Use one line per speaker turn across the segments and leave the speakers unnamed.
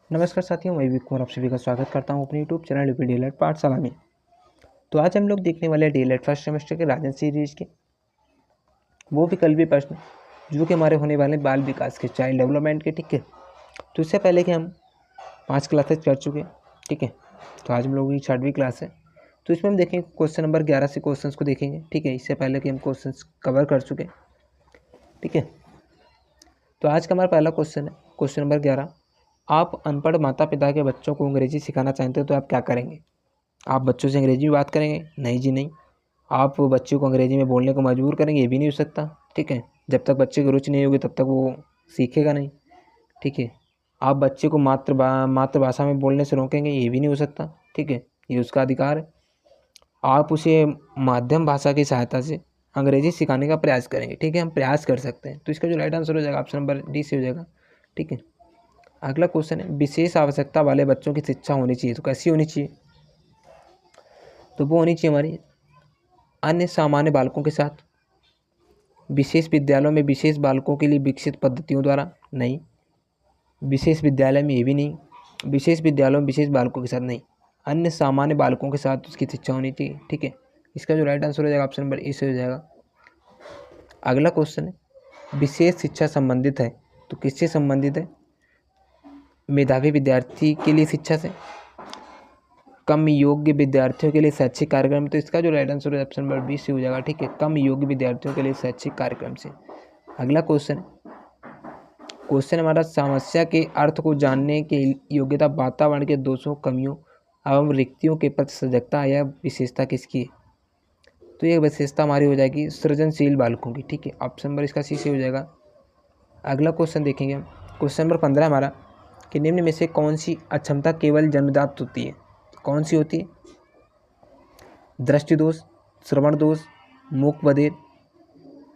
नमस्कार साथियों, मैं विवेक कुमार आप सभी का स्वागत करता हूं अपने यूट्यूब चैनल यूपी डीएलएड पाठशाला में। तो आज हम लोग देखने वाले हैं डीएलएड फर्स्ट सेमेस्टर के राजनीति सीरीज के वो विकल्पीय प्रश्न जो कि हमारे होने वाले बाल विकास के, चाइल्ड डेवलपमेंट के। ठीक है, तो इससे पहले कि हम 5 क्लासेज कर चुके। ठीक है, तो आज हम लोगों की 6वीं क्लास है। तो इसमें हम देखेंगे क्वेश्चन नंबर 11 से क्वेश्चन को देखेंगे। ठीक है, इससे पहले कि हम क्वेश्चन कवर कर चुके। ठीक है, तो आज का हमारा पहला क्वेश्चन है क्वेश्चन नंबर 11। आप अनपढ़ माता पिता के बच्चों को अंग्रेजी सिखाना चाहते हो तो आप क्या करेंगे? आप बच्चों से अंग्रेजी में बात करेंगे? नहीं जी नहीं। आप बच्चों को अंग्रेजी में बोलने को मजबूर करेंगे? ये भी नहीं हो सकता। ठीक है, जब तक बच्चे की रुचि नहीं होगी तब तक वो सीखेगा नहीं। ठीक है, आप बच्चे को मातृभाषा में बोलने से रोकेंगे? ये भी नहीं हो सकता। ठीक है, ये उसका अधिकार है। आप उसे माध्यम भाषा की सहायता से अंग्रेजी सिखाने का प्रयास करेंगे? ठीक है, हम प्रयास कर सकते हैं। तो इसका जो राइट आंसर हो जाएगा ऑप्शन नंबर डी से हो जाएगा। ठीक है, अगला क्वेश्चन है विशेष आवश्यकता वाले बच्चों की शिक्षा होनी चाहिए तो कैसी होनी चाहिए? तो वो होनी चाहिए हमारी अन्य सामान्य बालकों के साथ, विशेष विद्यालयों में विशेष बालकों के लिए विकसित पद्धतियों द्वारा, नहीं। विशेष विद्यालय में ये भी नहीं। विशेष विद्यालयों में विशेष बालकों के साथ नहीं, अन्य सामान्य बालकों के साथ उसकी शिक्षा होनी चाहिए। ठीक है, इसका जो राइट आंसर हो जाएगा ऑप्शन नंबर ए से हो जाएगा। अगला क्वेश्चन है विशेष शिक्षा संबंधित है तो किससे संबंधित है? मेधावी विद्यार्थी के लिए शिक्षा से, कम योग्य विद्यार्थियों के लिए शैक्षिक कार्यक्रम। तो इसका जो राइट आंसर है ऑप्शन नंबर बी से हो जाएगा। ठीक है, कम योग्य विद्यार्थियों के लिए शैक्षिक कार्यक्रम से। अगला क्वेश्चन हमारा समस्या के अर्थ को जानने के योग्यता वातावरण के दोषों, कमियों एवं रिक्तियों के प्रति सजगता या विशेषता किसकी है? तो ये विशेषता हमारी हो जाएगी सृजनशील बालकों की। ठीक है, ऑप्शन नंबर इसका सी से हो जाएगा। अगला क्वेश्चन देखेंगे हम क्वेश्चन नंबर 15 हमारा कि निम्न में से कौन सी अक्षमता केवल जन्मजात होती है? कौन सी होती है? दृष्टि दोष, श्रवण दोष, मूक बधिर,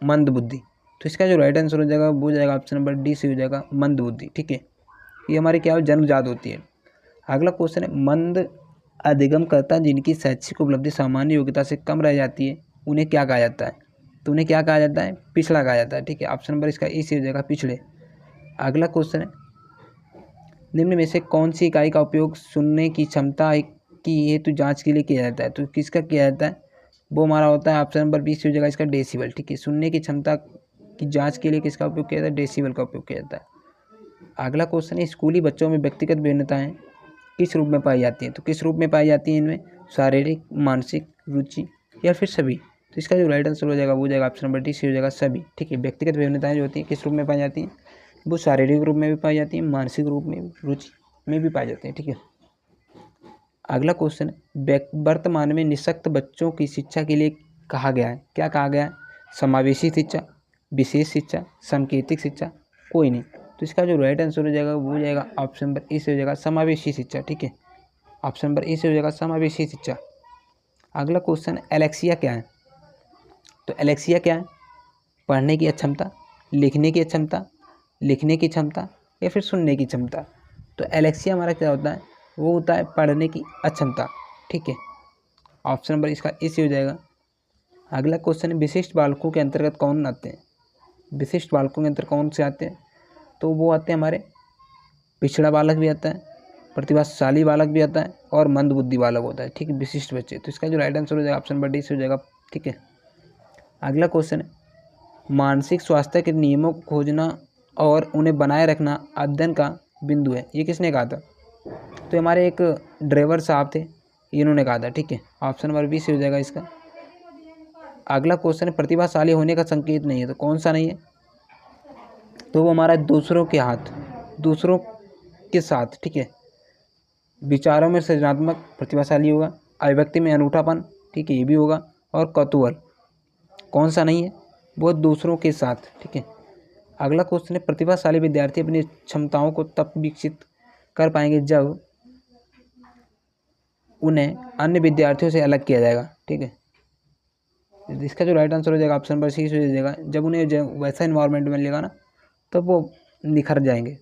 मंद बुद्धि। तो इसका जो राइट आंसर हो जाएगा वो हो जाएगा ऑप्शन नंबर डी से हो जाएगा मंद बुद्धि। ठीक है, ये हमारी क्या हो जन्मजात होती है। अगला क्वेश्चन है मंद अधिगमकर्ता जिनकी शैक्षिक उपलब्धि सामान्य योग्यता से कम रह जाती है उन्हें क्या कहा जाता है? तो उन्हें क्या कहा जाता है? पिछड़ा कहा जाता है। ठीक है, ऑप्शन नंबर इसका ए से हो जाएगा पिछड़े। अगला क्वेश्चन है निम्न में से कौन सी इकाई का उपयोग सुनने की क्षमता की हेतु जांच के लिए किया जाता है? तो किसका किया जाता है? वो हमारा होता है ऑप्शन नंबर 20 हो जाएगा इसका डेसिबल। ठीक है, सुनने की क्षमता की जांच के लिए किसका उपयोग किया जाता है? डेसिबल का उपयोग किया जाता है। अगला क्वेश्चन है स्कूली बच्चों में व्यक्तिगत भिन्नताएं किस रूप में पाई जाती हैं? तो किस रूप में पाई जाती हैं इनमें? शारीरिक, मानसिक, रुचि या फिर सभी? तो इसका जो राइट आंसर हो जाएगा वो हो जाएगा ऑप्शन नंबर डी से हो जाएगा सभी। ठीक है, व्यक्तिगत भिन्नताएं जो होती हैं किस रूप में पाई जाती हैं? वो शारीरिक रूप में भी पाई जाती हैं, मानसिक रूप में, रुचि में भी पाई जाती हैं। ठीक है, अगला क्वेश्चन है वर्तमान में निःशक्त बच्चों की शिक्षा के लिए कहा गया है, क्या कहा गया है? समावेशी शिक्षा, विशेष शिक्षा, सांकेतिक शिक्षा, कोई नहीं। तो इसका जो राइट आंसर हो जाएगा वो हो जाएगा ऑप्शन नंबर ए से हो जाएगा समावेशी शिक्षा। ठीक है, ऑप्शन नंबर ए से हो जाएगा समावेशी शिक्षा। अगला क्वेश्चन एलेक्सिया क्या है? तो एलेक्सिया क्या है? पढ़ने की अक्षमता, लिखने की अक्षमता, लिखने की क्षमता या फिर सुनने की क्षमता। तो एलेक्सिया हमारा क्या होता है? वो होता है पढ़ने की अक्षमता। ठीक है, ऑप्शन नंबर इसका ए से हो जाएगा। अगला क्वेश्चन है विशिष्ट बालकों के अंतर्गत कौन आते हैं? विशिष्ट बालकों के अंतर्गत कौन से आते हैं? तो वो आते हैं हमारे पिछड़ा बालक भी आता है, प्रतिभाशाली बालक भी आता है और मंद बुद्धि बालक होता है। ठीक है, विशिष्ट बच्चे। तो इसका जो राइट आंसर हो जाएगा ऑप्शन नंबर डी से हो जाएगा। ठीक है, अगला क्वेश्चन है मानसिक स्वास्थ्य के नियमों को खोजना और उन्हें बनाए रखना अध्ययन का बिंदु है, ये किसने कहा था? तो हमारे एक ड्राइवर साहब थे, इन्होंने कहा था। ठीक है, ऑप्शन नंबर बी से हो जाएगा इसका। अगला क्वेश्चन है प्रतिभाशाली होने का संकेत नहीं है तो कौन सा नहीं है? तो वो हमारा दूसरों के हाथ, दूसरों के साथ। ठीक है, विचारों में सृजनात्मक प्रतिभाशाली होगा, अभिव्यक्ति में अनूठापन। ठीक है, ये भी होगा, और कौतूहल। कौन सा नहीं है? वो दूसरों के साथ। ठीक है, अगला क्वेश्चन है प्रतिभाशाली विद्यार्थी अपनी क्षमताओं को तब विकसित कर पाएंगे जब उन्हें अन्य विद्यार्थियों से अलग किया जाएगा। ठीक है, इसका जो राइट आंसर हो जाएगा ऑप्शन नंबर सी से हो जाएगा। जब उन्हें वैसा इन्वायरमेंट मिलेगा ना तब वो निखर जाएंगे।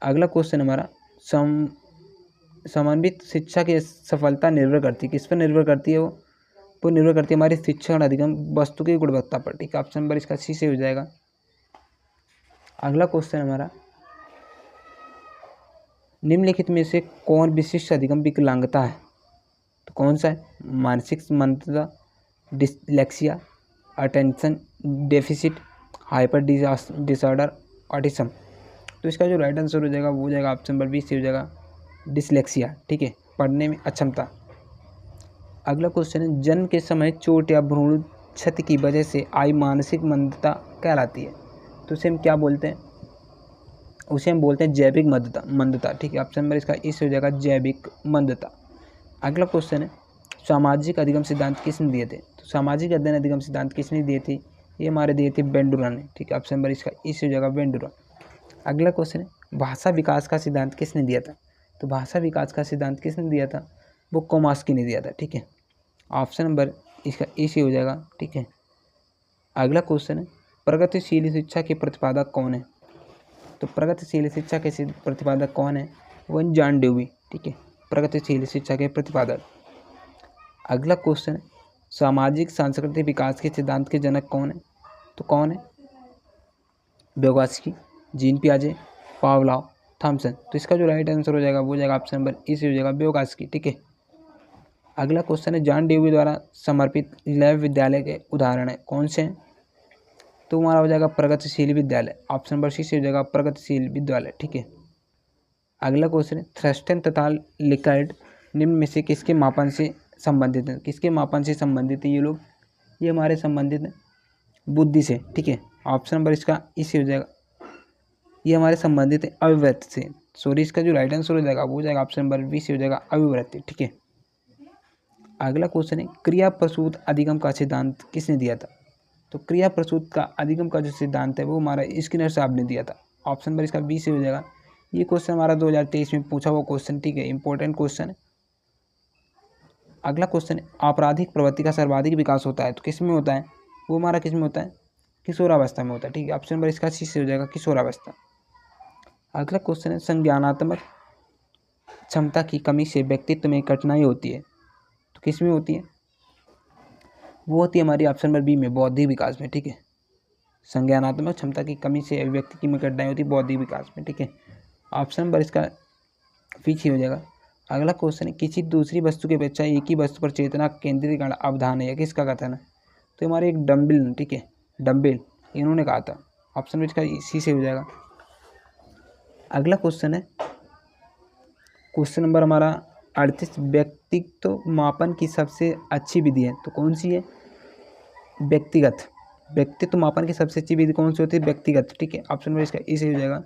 अगला क्वेश्चन हमारा समन्वित शिक्षा की सफलता निर्भर करती है, किस पर निर्भर करती है? वो निर्भर करती है हमारी शिक्षण अधिगम वस्तु की गुणवत्ता पर। ठीक है, ऑप्शन नंबर इसका सी से हो जाएगा। अगला क्वेश्चन हमारा निम्नलिखित में से कौन विशिष्ट अधिगम विकलांगता है? तो कौन सा है? मानसिक मंदता, dyslexia, attention deficit, hyper disorder, autism. तो इसका जो राइट आंसर हो जाएगा वो हो जाएगा ऑप्शन नंबर बी से हो जाएगा डिसलेक्सिया। ठीक है, पढ़ने में अक्षमता। अगला क्वेश्चन है, जन्म के समय चोट या भ्रूण क्षति की वजह से आई मानसिक मंदता कहलाती है? तो उसे हम क्या बोलते हैं? उसे हम बोलते हैं जैविक मंदता। ठीक है, ऑप्शन नंबर इसका इस हो जाएगा जैविक मंदता। अगला क्वेश्चन है, सामाजिक अधिगम सिद्धांत किसने दिए थे? तो सामाजिक अध्ययन अधिगम सिद्धांत किसने दिए थे? ये हमारे दिए थे बेंडुरा ने। ठीक है, ऑप्शन नंबर इसका इस हो जाएगा बेंडुरा। अगला क्वेश्चन है, भाषा विकास का सिद्धांत किसने दिया था? तो भाषा विकास का सिद्धांत किसने दिया था? वो कोमास्की ने दिया था। ठीक है, ऑप्शन नंबर इसका इसी हो जाएगा। ठीक है, अगला क्वेश्चन है, प्रगतिशील शिक्षा के प्रतिपादक कौन है? तो प्रगतिशील शिक्षा के प्रतिपादक कौन है? वो जॉन डेवी। ठीक है, प्रगतिशील शिक्षा के प्रतिपादक। अगला क्वेश्चन है, सामाजिक सांस्कृतिक विकास के सिद्धांत के जनक कौन है? तो कौन है? व्यवस्की, जीन पियाजे, पावलोव, थॉमसन। तो इसका जो राइट आंसर हो जाएगा वो हो जाएगा ऑप्शन नंबर इसी हो जाएगा व्यवस्की। ठीक है, अगला क्वेश्चन है, जॉन डेवी द्वारा समर्पित लैब विद्यालय के उदाहरण है कौन से हैं? तो हमारा हो जाएगा प्रगतिशील विद्यालय। ऑप्शन नंबर सी से हो जाएगा प्रगतिशील विद्यालय। ठीक है, अगला क्वेश्चन है, थ्रस्टन तथा लिकर्ट निम्न में से किसके मापन से संबंधित है? किसके मापन से संबंधित है ये लोग? ये हमारे संबंधित है बुद्धि से। ठीक है, ऑप्शन नंबर इसका इसी हो जाएगा, ये हमारे संबंधित है अभिव्यक्ति से। सॉरी, इसका जो राइट आंसर हो जाएगा वो हो जाएगा ऑप्शन नंबर बी से हो जाएगा अभिव्यक्ति। ठीक है, अगला क्वेश्चन है, क्रिया प्रसूत अधिगम का सिद्धांत किसने दिया था? तो क्रिया प्रसूत का अधिगम का जो सिद्धांत है वो हमारा स्किनर साहब ने दिया था। ऑप्शन नंबर इसका बी से हो जाएगा। ये क्वेश्चन हमारा 2023 में पूछा हुआ क्वेश्चन। ठीक है, इंपॉर्टेंट क्वेश्चन है। अगला क्वेश्चन है, आपराधिक प्रवृत्ति का सर्वाधिक विकास होता है तो किस में होता है? वो हमारा किस में होता है? किशोरावस्था में होता है। ठीक है, ऑप्शन नंबर इसका सी से हो जाएगा किशोरावस्था। अगला क्वेश्चन है, संज्ञानात्मक क्षमता की कमी से व्यक्तित्व में कठिनाई होती है तो किस में होती है? वो होती है हमारी ऑप्शन नंबर बी में बौद्धिक विकास में। ठीक है, संज्ञानात्मक क्षमता की कमी से व्यक्ति में कठिनाई होती है बौद्धिक विकास में। ठीक है, ऑप्शन नंबर इसका पीछे हो जाएगा। अगला क्वेश्चन है, किसी दूसरी वस्तु की अपेक्षा एक ही वस्तु पर चेतना केंद्रित करना अवधान है, किसका कथन है? तो हमारे एक डम्बेल। ठीक है, डम्बेल इन्होंने कहा था। ऑप्शन नंबर इसका इसी से हो जाएगा। अगला क्वेश्चन है, क्वेश्चन नंबर हमारा 38, व्यक्तित्व मापन की सबसे अच्छी विधि है तो कौन सी है? व्यक्तित्व मापन की सबसे अच्छी विधि कौन सी होती है? व्यक्तिगत। ठीक है, ऑप्शन नंबर इसका इसी हो जाएगा।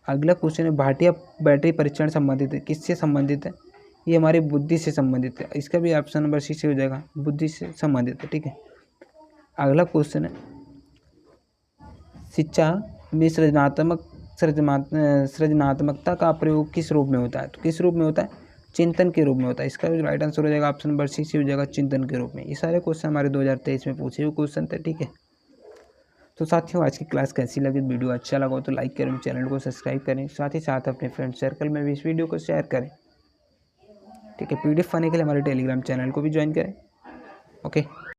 अगला क्वेश्चन है, भाटिया बैटरी परीक्षण संबंधित है, किससे संबंधित है? ये हमारी बुद्धि से संबंधित है। इसका भी ऑप्शन नंबर सी से हो जाएगा, बुद्धि से संबंधित है। ठीक है, अगला क्वेश्चन है, शिक्षा में सृजनात्मकता का प्रयोग किस रूप में होता है? तो किस रूप में होता है? चिंतन के रूप में होता है। इसका जो राइट आंसर हो जाएगा ऑप्शन नंबर सी से हो जाएगा चिंतन के रूप में। ये सारे क्वेश्चन हमारे 2023 में पूछे हुए क्वेश्चन थे। ठीक है, तो साथियों आज की क्लास कैसी लगी? वीडियो अच्छा लगा हो तो लाइक करें, चैनल को सब्सक्राइब करें, साथ ही साथ अपने फ्रेंड सर्कल में भी इस वीडियो को शेयर करें। ठीक है, PDF पाने के लिए हमारे टेलीग्राम चैनल को भी ज्वाइन करें। ओके।